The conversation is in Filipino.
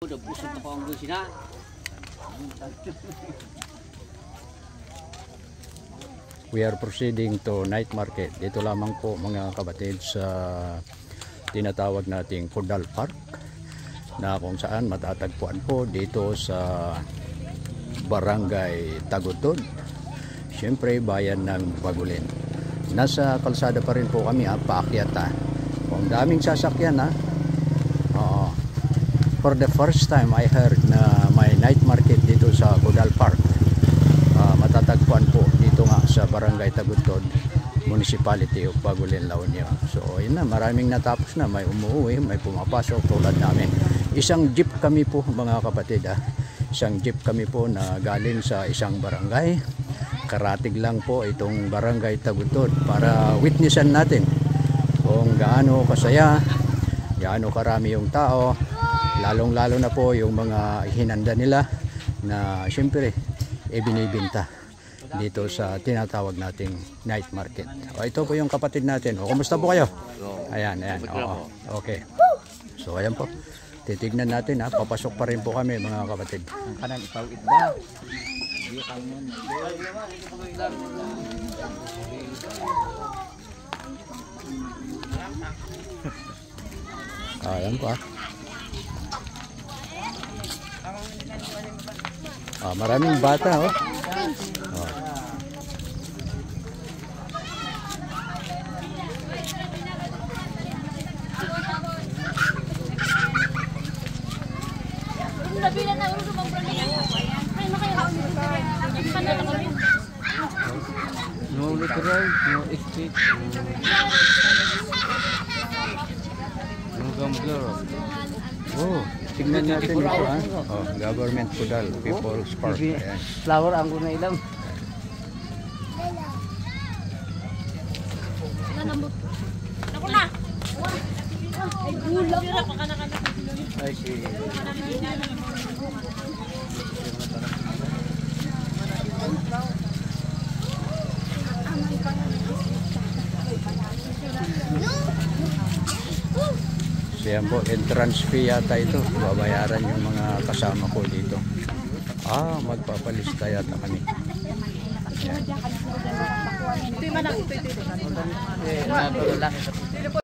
Udah busuk pa ang gusin na. We are proceeding to night market. Dito lamang po mga kapatid sa tinatawag nating Cordal Park, na kung saan matatagpuan po dito sa Barangay Tagutod, siyempre bayan ng Bagulin. Nasa kalsada pa rin po kami, paakyat ha. Kung daming sasakyan ha. For the first time I heard na may night market dito sa Cordal Park. Matatagpuan po dito nga sa Barangay Tagutod, Municipality of Bagulin, La Union. So yun na, maraming natapos na, may umuwi, may pumapasok tulad namin. Isang jeep kami po mga kapatid Isang jeep kami po na galing sa isang barangay. Karatig lang po itong Barangay Tagutod para witnessan natin kung gaano kasaya, gaano karami yung tao, lalong-lalo na po yung mga hinanda nila na siyempre binibinta dito sa tinatawag nating night market. Ito po yung kapatid natin. Kumusta po kayo? Ayan. Okay. So ayan po. Titignan natin papasok pa rin po kami mga kapatid. Ang kanan ipawid ba? Ayan po maraming bata No literal, no estate, no gambler. Tingnan natin ito Government Cordal People's Park. Ayan. Flower ang guna ilang. Ako na. Ay gulang. Ay si. So yan po, entrance fee yata ito. Babayaran yung mga kasama ko dito. Magpapalista yata kami. Yan. Ito yung manang. Ito.